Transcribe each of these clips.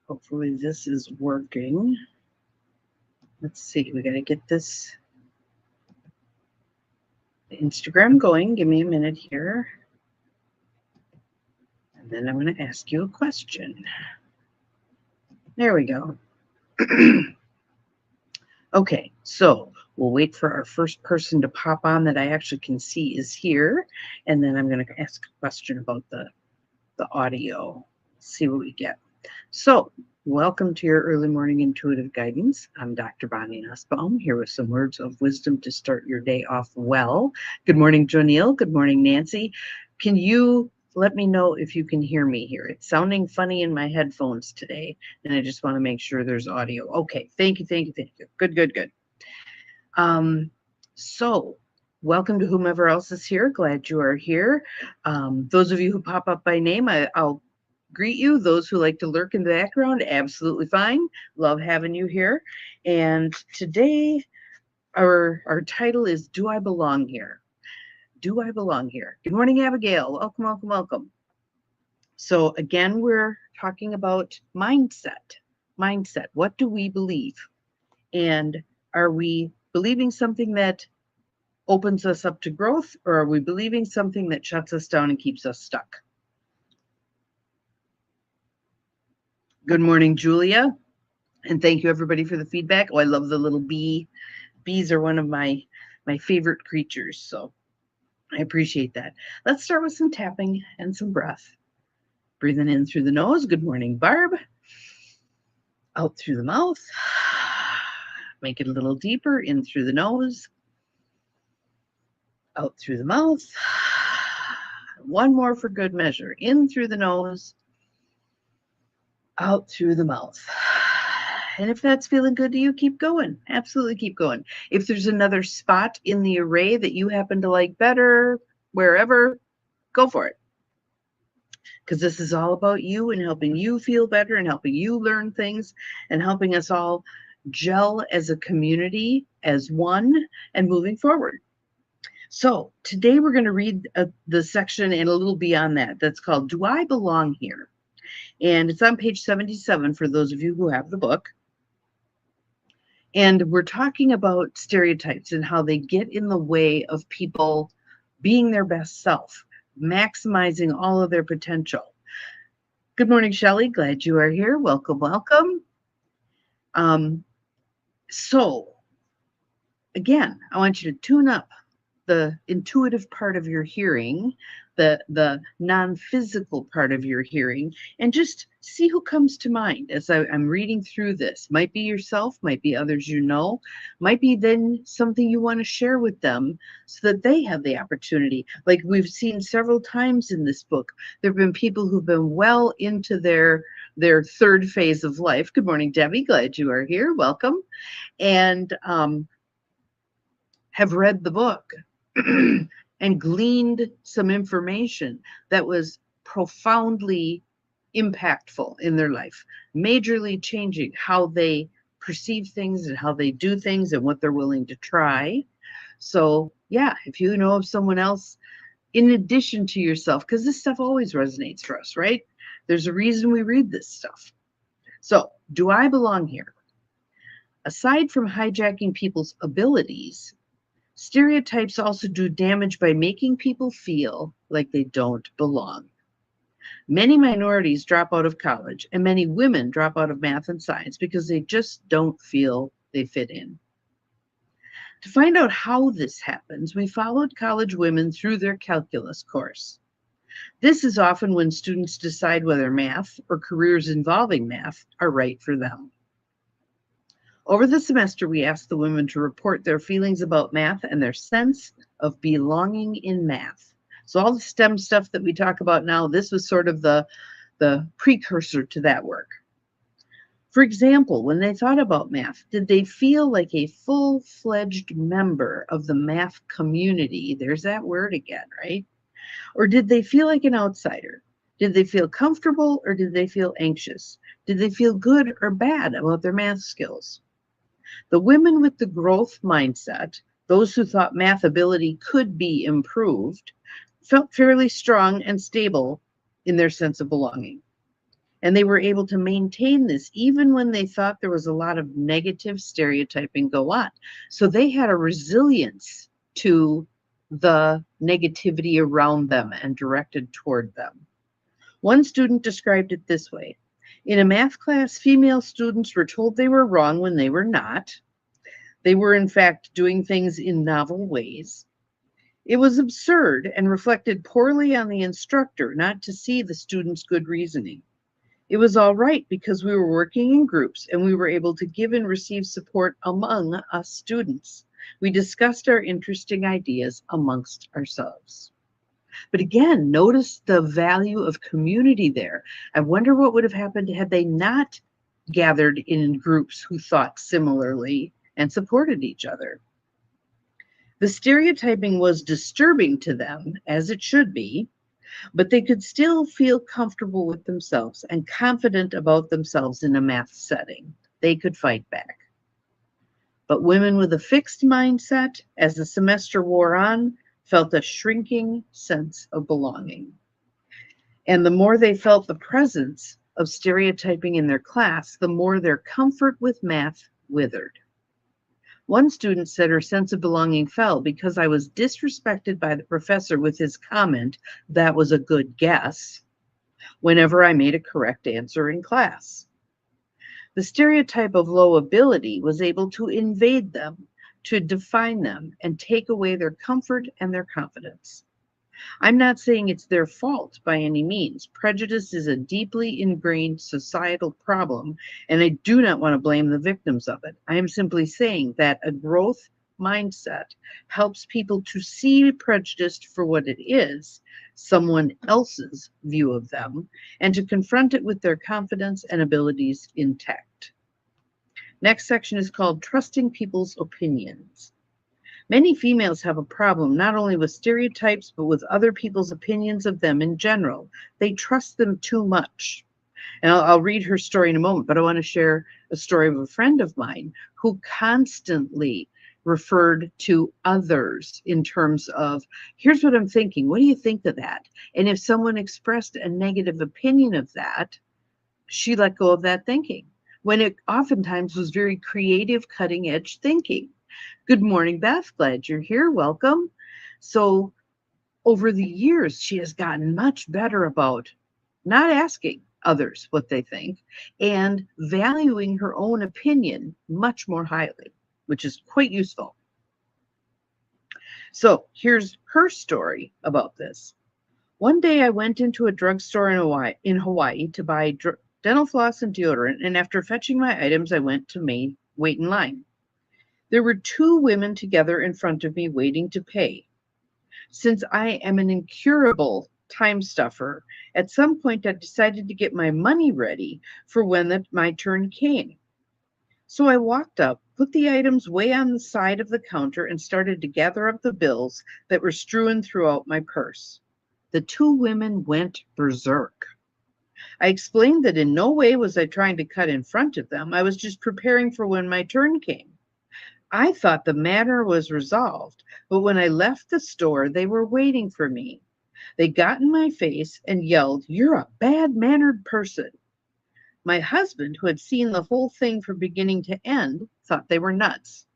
Hopefully this is working. Let's see, we got to get this Instagram going. Give me a minute here. And then I'm going to ask you a question. There we go. Okay, so we'll wait for our first person to pop on that I actually can see is here. And then I'm going to ask a question about the audio. See what we get. So, welcome to your early morning intuitive guidance. I'm Dr. Bonnie Nussbaum, here with some words of wisdom to start your day off well. Good morning, Jonille. Good morning, Nancy. Can you let me know if you can hear me here? It's sounding funny in my headphones today, and I just want to make sure there's audio. Okay, thank you. Good. So, welcome to whomever else is here. Glad you are here. Those of you who pop up by name, I'll greet you. Those who like to lurk in the background, absolutely fine. Love having you here. And today, our title is Do I Belong Here? Do I belong here? Good morning, Abigail. Welcome. So again, we're talking about mindset. Mindset. What do we believe? And are we believing something that opens us up to growth, or are we believing something that shuts us down and keeps us stuck? Good morning, Julia. And thank you, everybody, for the feedback. Oh, I love the little bee. Bees are one of my favorite creatures, so I appreciate that. Let's start with some tapping and some breath. Breathing in through the nose. Good morning, Barb. Out through the mouth. Make it a little deeper. In through the nose. Out through the mouth. One more for good measure. In through the nose. Out through the mouth. And if that's feeling good to you, keep going. Absolutely keep going. If there's another spot in the array that you happen to like better, wherever, go for it. Because this is all about you and helping you feel better and helping you learn things and helping us all gel as a community, as one, and moving forward. So today we're going to read the section and a little beyond that. That's called Do I Belong Here? And it's on page 77 for those of you who have the book. And we're talking about stereotypes and how they get in the way of people being their best self, maximizing all of their potential. Good morning, Shelley. Glad you are here. Welcome. So, again, I want you to tune up the intuitive part of your hearing, the non-physical part of your hearing, and just see who comes to mind as I'm reading through this. Might be yourself, might be others you know, might be then something you want to share with them so that they have the opportunity. Like we've seen several times in this book, there have been people who've been well into their third phase of life. Good morning, Debbie. Glad you are here. Welcome. And have read the book and gleaned some information that was profoundly impactful in their life, majorly changing how they perceive things and how they do things and what they're willing to try. So yeah, if you know of someone else in addition to yourself, because this stuff always resonates for us, right? There's a reason we read this stuff. So do I belong here? Aside from hijacking people's abilities, stereotypes also do damage by making people feel like they don't belong. Many minorities drop out of college, and many women drop out of math and science because they just don't feel they fit in. To find out how this happens, we followed college women through their calculus course. This is often when students decide whether math or careers involving math are right for them. Over the semester, we asked the women to report their feelings about math and their sense of belonging in math. So all the STEM stuff that we talk about now, this was sort of the precursor to that work. For example, when they thought about math, did they feel like a full-fledged member of the math community? There's that word again, right? Or did they feel like an outsider? Did they feel comfortable or did they feel anxious? Did they feel good or bad about their math skills? The women with the growth mindset, those who thought math ability could be improved, felt fairly strong and stable in their sense of belonging. And they were able to maintain this even when they thought there was a lot of negative stereotyping go on. So they had a resilience to the negativity around them and directed toward them. One student described it this way. In a math class, female students were told they were wrong when they were not. They were, in fact, doing things in novel ways. It was absurd and reflected poorly on the instructor not to see the students' good reasoning. It was all right because we were working in groups and we were able to give and receive support among us students. We discussed our interesting ideas amongst ourselves. But again, notice the value of community there. I wonder what would have happened had they not gathered in groups who thought similarly and supported each other. The stereotyping was disturbing to them, as it should be, but they could still feel comfortable with themselves and confident about themselves in a math setting. They could fight back. But women with a fixed mindset, as the semester wore on, felt a shrinking sense of belonging. And the more they felt the presence of stereotyping in their class, the more their comfort with math withered. One student said her sense of belonging fell because I was disrespected by the professor with his comment, "That was a good guess," whenever I made a correct answer in class. The stereotype of low ability was able to invade them, to define them, and take away their comfort and their confidence. I'm not saying it's their fault by any means. Prejudice is a deeply ingrained societal problem, and I do not want to blame the victims of it. I am simply saying that a growth mindset helps people to see prejudice for what it is, someone else's view of them, and to confront it with their confidence and abilities intact. Next section is called Trusting People's Opinions. Many females have a problem not only with stereotypes, but with other people's opinions of them in general. They trust them too much. And I'll read her story in a moment, but I want to share a story of a friend of mine who constantly referred to others in terms of, here's what I'm thinking. What do you think of that? And if someone expressed a negative opinion of that, she let go of that thinking, when it oftentimes was very creative, cutting edge thinking. Good morning, Beth. Glad you're here. Welcome. So over the years, she has gotten much better about not asking others what they think and valuing her own opinion much more highly, which is quite useful. So here's her story about this. One day I went into a drugstore in Hawaii to buy dental floss and deodorant, and after fetching my items, I went to wait in line. There were two women together in front of me waiting to pay. Since I am an incurable time stuffer, at some point I decided to get my money ready for when my turn came. So I walked up, put the items way on the side of the counter, and started to gather up the bills that were strewn throughout my purse. The two women went berserk. I explained that in no way was I trying to cut in front of them. I was just preparing for when my turn came. I thought the matter was resolved, but when I left the store, they were waiting for me. They got in my face and yelled, "You're a bad-mannered person." My husband, who had seen the whole thing from beginning to end, thought they were nuts.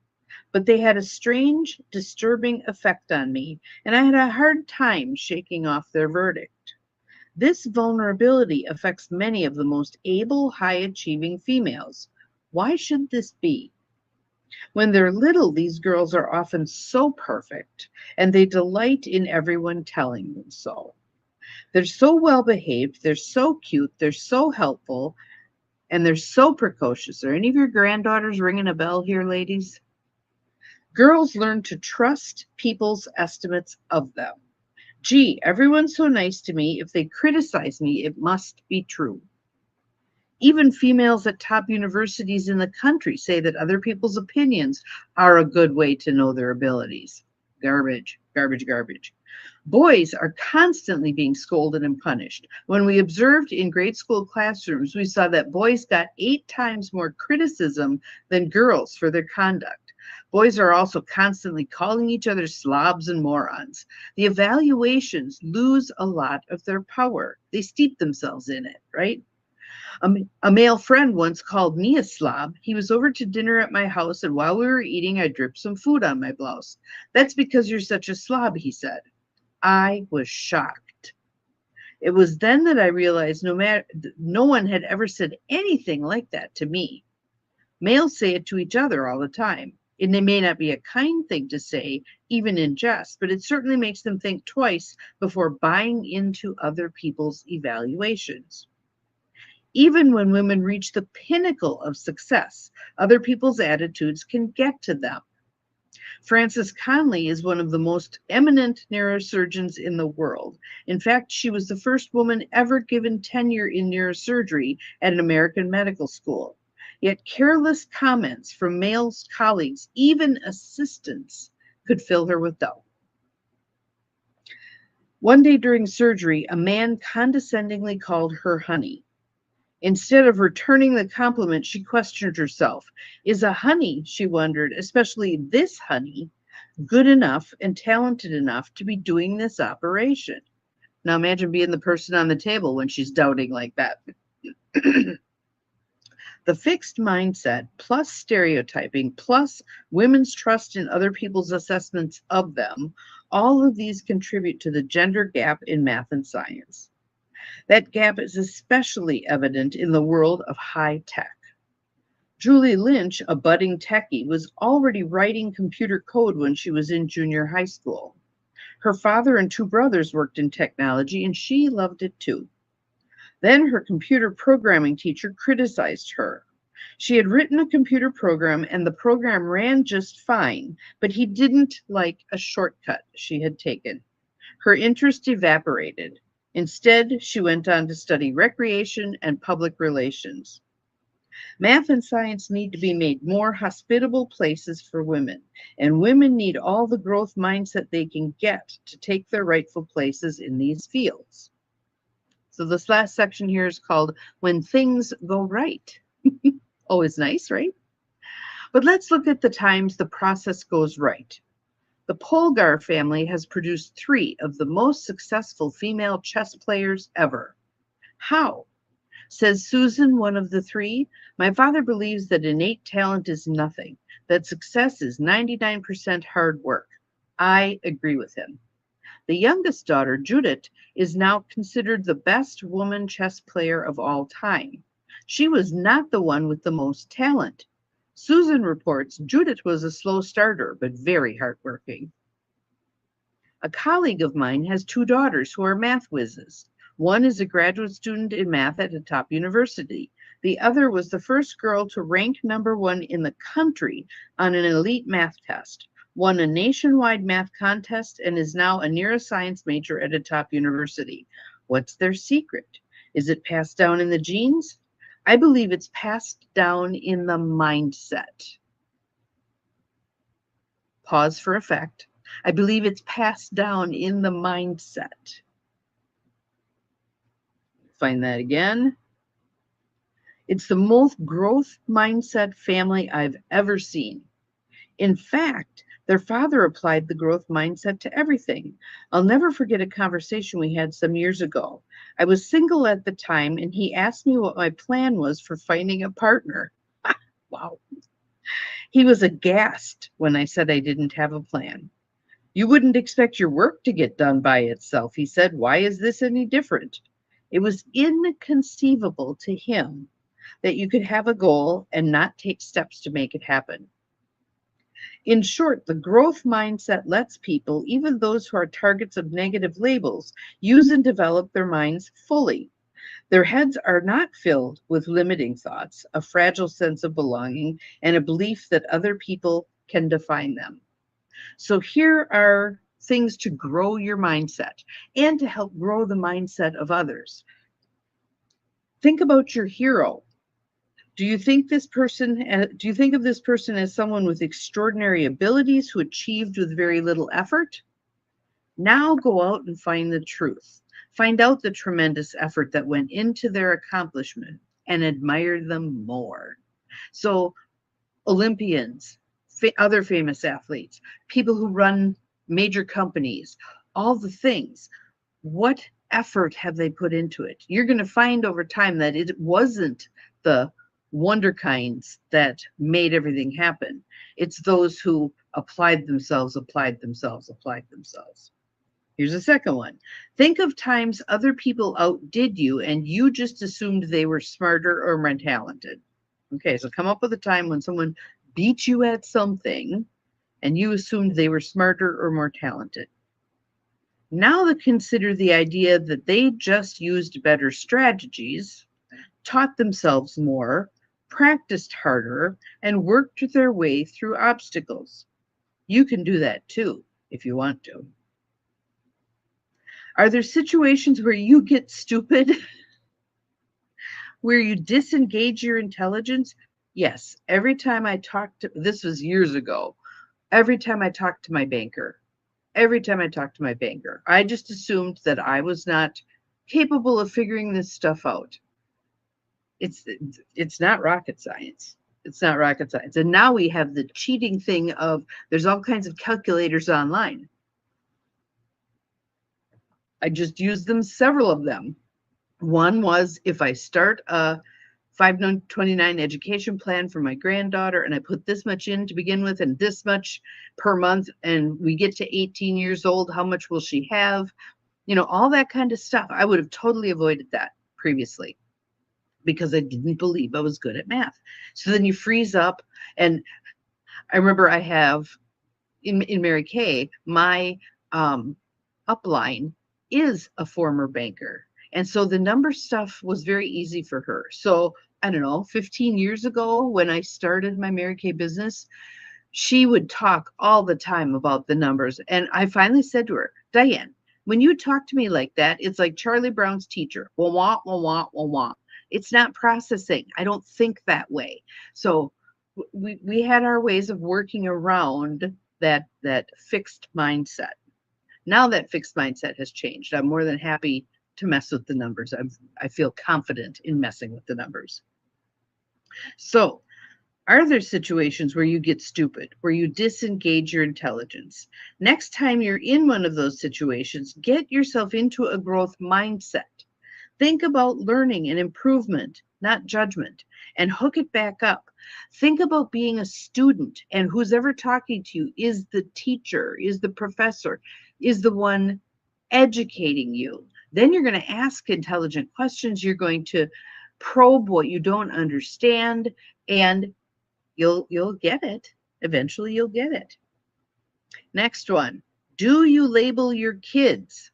But they had a strange, disturbing effect on me, and I had a hard time shaking off their verdict. This vulnerability affects many of the most able, high-achieving females. Why should this be? When they're little, these girls are often so perfect, and they delight in everyone telling them so. They're so well behaved, they're so cute, they're so helpful, and they're so precocious. Are any of your granddaughters ringing a bell here, ladies? Girls learn to trust people's estimates of them. Gee, everyone's so nice to me. If they criticize me, it must be true. Even females at top universities in the country say that other people's opinions are a good way to know their abilities. Garbage, garbage, garbage. Boys are constantly being scolded and punished. When we observed in grade school classrooms, we saw that boys got 8 times more criticism than girls for their conduct. Boys are also constantly calling each other slobs and morons. The evaluations lose a lot of their power. They steep themselves in it, right? A male friend once called me a slob. He was over to dinner at my house, and while we were eating, I dripped some food on my blouse. That's because you're such a slob, he said. I was shocked. It was then that I realized no one had ever said anything like that to me. Males say it to each other all the time. And it may not be a kind thing to say, even in jest, but it certainly makes them think twice before buying into other people's evaluations. Even when women reach the pinnacle of success, other people's attitudes can get to them. Frances Conley is one of the most eminent neurosurgeons in the world. In fact, she was the first woman ever given tenure in neurosurgery at an American medical school. Yet careless comments from male colleagues, even assistants, could fill her with doubt. One day during surgery, a man condescendingly called her honey. Instead of returning the compliment, she questioned herself. Is a honey, she wondered, especially this honey, good enough and talented enough to be doing this operation? Now imagine being the person on the table when she's doubting like that. The fixed mindset plus stereotyping plus women's trust in other people's assessments of them, all of these contribute to the gender gap in math and science. That gap is especially evident in the world of high tech. Julie Lynch, a budding techie, was already writing computer code when she was in junior high school. Her father and two brothers worked in technology, and she loved it too. Then her computer programming teacher criticized her. She had written a computer program, and the program ran just fine, but he didn't like a shortcut she had taken. Her interest evaporated. Instead, she went on to study recreation and public relations. Math and science need to be made more hospitable places for women, and women need all the growth mindset they can get to take their rightful places in these fields. So this last section here is called When Things Go Right. Always nice, right? But let's look at the times the process goes right. The Polgar family has produced 3 of the most successful female chess players ever. How? Says Susan, one of the 3, my father believes that innate talent is nothing, that success is 99% hard work. I agree with him. The youngest daughter, Judith, is now considered the best woman chess player of all time. She was not the one with the most talent. Susan reports Judith was a slow starter, but very hardworking. A colleague of mine has 2 daughters who are math whizzes. One is a graduate student in math at a top university. The other was the first girl to rank #1 in the country on an elite math test, won a nationwide math contest, and is now a neuroscience major at a top university. What's their secret? Is it passed down in the genes? I believe it's passed down in the mindset. Pause for effect. I believe it's passed down in the mindset. Find that again. It's the most growth mindset family I've ever seen. In fact, their father applied the growth mindset to everything. I'll never forget a conversation we had some years ago. I was single at the time, and he asked me what my plan was for finding a partner. Wow. He was aghast when I said I didn't have a plan. You wouldn't expect your work to get done by itself, he said. Why is this any different? It was inconceivable to him that you could have a goal and not take steps to make it happen. In short, the growth mindset lets people, even those who are targets of negative labels, use and develop their minds fully. Their heads are not filled with limiting thoughts, a fragile sense of belonging, and a belief that other people can define them. So here are things to grow your mindset and to help grow the mindset of others. Think about your hero. Do you think of this person as someone with extraordinary abilities who achieved with very little effort? Now go out and find the truth. Find out the tremendous effort that went into their accomplishment and admire them more. So Olympians, other famous athletes, people who run major companies, all the things. What effort have they put into it? You're going to find over time that it wasn't the wonder kinds that made everything happen. It's those who applied themselves, applied themselves, applied themselves. Here's a second one. Think of times other people outdid you and you just assumed they were smarter or more talented. Okay, so come up with a time when someone beat you at something and you assumed they were smarter or more talented. Now consider the idea that they just used better strategies, taught themselves more, practiced harder, and worked their way through obstacles. You can do that too if you want to. Are there situations where you get stupid? Where you disengage your intelligence? Yes. Every time I talked to, this was years ago, every time I talked to my banker, I just assumed that I was not capable of figuring this stuff out. It's not rocket science. It's not rocket science. And now we have the cheating thing of there's all kinds of calculators online. I just used them, several of them. One was if I start a 529 education plan for my granddaughter and I put this much in to begin with and this much per month and we get to 18 years old, how much will she have? You know, all that kind of stuff. I would have totally avoided that previously because I didn't believe I was good at math. So then you freeze up. And I remember I have in Mary Kay, my upline is a former banker. And so the number stuff was very easy for her. So I don't know, 15 years ago when I started my Mary Kay business, she would talk all the time about the numbers. And I finally said to her, Diane, when you talk to me like that, it's like Charlie Brown's teacher. Wah, wah, wah, wah, wah, wah. It's not processing. I don't think that way. So we had our ways of working around that fixed mindset. Now that fixed mindset has changed. I'm more than happy to mess with the numbers. I feel confident in messing with the numbers. So, are there situations where you get stupid, where you disengage your intelligence? Next time you're in one of those situations, get yourself into a growth mindset. Think about learning and improvement, not judgment, and hook it back up. Think about being a student, and who's ever talking to you is the teacher, is the professor, is the one educating you. Then you're going to ask intelligent questions. You're going to probe what you don't understand, and you'll get it. Eventually, you'll get it. Next one. Do you label your kids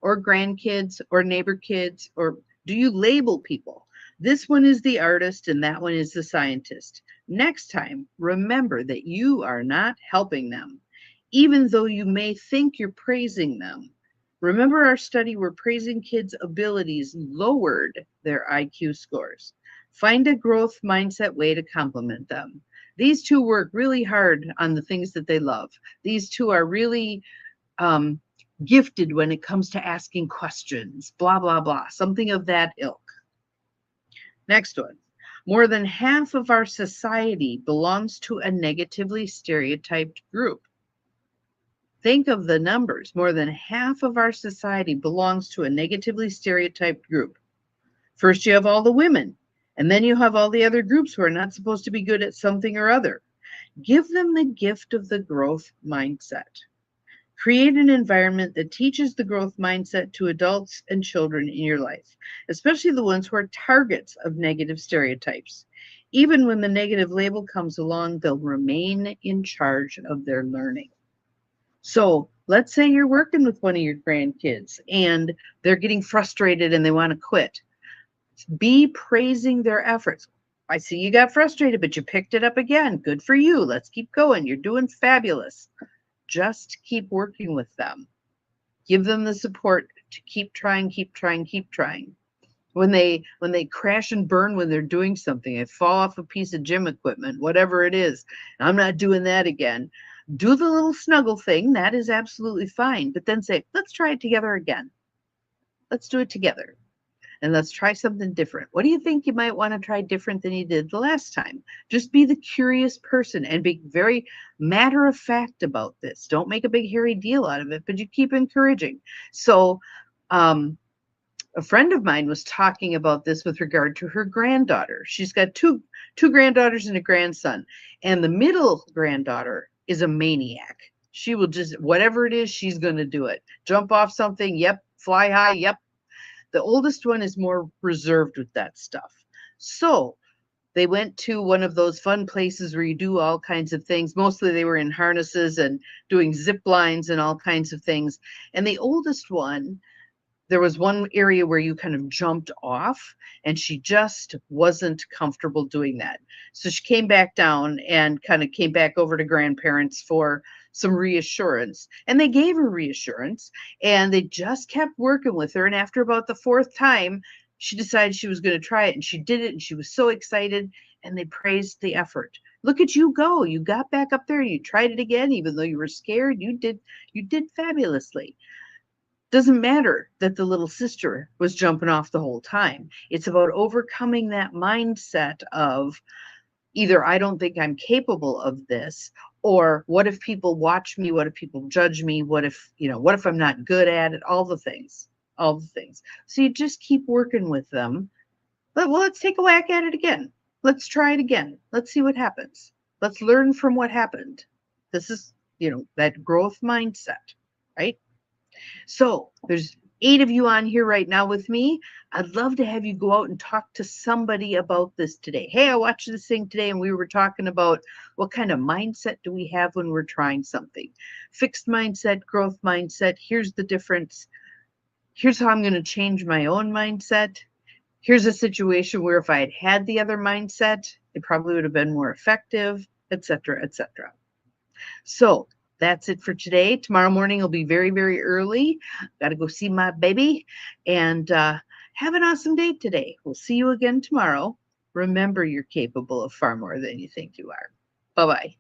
or grandkids or neighbor kids, or do you label people? This one is the artist and that one is the scientist. Next time, remember that you are not helping them, even though you may think you're praising them. Remember our study where praising kids' abilities lowered their IQ scores. Find a growth mindset way to compliment them. These two work really hard on the things that they love. These two are really gifted when it comes to asking questions, blah, blah, blah, something of that ilk. Next one. More than half of our society belongs to a negatively stereotyped group. Think of the numbers. More than half of our society belongs to a negatively stereotyped group. First, you have all the women, and then you have all the other groups who are not supposed to be good at something or other. Give them the gift of the growth mindset. Create an environment that teaches the growth mindset to adults and children in your life, especially the ones who are targets of negative stereotypes. Even when the negative label comes along, they'll remain in charge of their learning. So let's say you're working with one of your grandkids and they're getting frustrated and they want to quit. Be praising their efforts. I see you got frustrated, but you picked it up again. Good for you. Let's keep going. You're doing fabulous. Just keep working with them. Give them the support to keep trying, keep trying, keep trying. When they crash and burn when they're doing something, they fall off a piece of gym equipment, whatever it is, I'm not doing that again. Do the little snuggle thing. That is absolutely fine. But then say, let's try it together again. Let's do it together. And let's try something different. What do you think you might want to try different than you did the last time? Just be the curious person and be very matter of fact about this. Don't make a big hairy deal out of it, but you keep encouraging. So A friend of mine was talking about this with regard to her granddaughter. She's got two granddaughters and a grandson, and the middle granddaughter is a maniac. She will just, whatever it is, she's going to do it. Jump off something, yep. Fly high, yep. The oldest one is more reserved with that stuff. So they went to one of those fun places where you do all kinds of things. Mostly they were in harnesses and doing zip lines and all kinds of things. And the oldest one, there was one area where you kind of jumped off, and she just wasn't comfortable doing that. So she came back down and kind of came back over to grandparents for some reassurance. And they gave her reassurance, and they just kept working with her. And after about the fourth time, she decided she was going to try it, and she did it, and she was so excited, and they praised the effort. Look at you go. You got back up there, you tried it again, even though you were scared. You did fabulously. Doesn't matter that the little sister was jumping off the whole time. It's about overcoming that mindset of either I don't think I'm capable of this, or what if people watch me? What if people judge me? What if, what if I'm not good at it? All the things, all the things. So you just keep working with them. But well, let's take a whack at it again. Let's try it again. Let's see what happens. Let's learn from what happened. This is, that growth mindset, right? So there's 8 of you on here right now with me. I'd love to have you go out and talk to somebody about this today. Hey, I watched this thing today and we were talking about what kind of mindset do we have when we're trying something. Fixed mindset, growth mindset. Here's the difference. Here's how I'm going to change my own mindset. Here's a situation where if I had had the other mindset, it probably would have been more effective, etc., etc. So that's it for today. Tomorrow morning will be very, very early. Got to go see my baby, and have an awesome day today. We'll see you again tomorrow. Remember, you're capable of far more than you think you are. Bye-bye.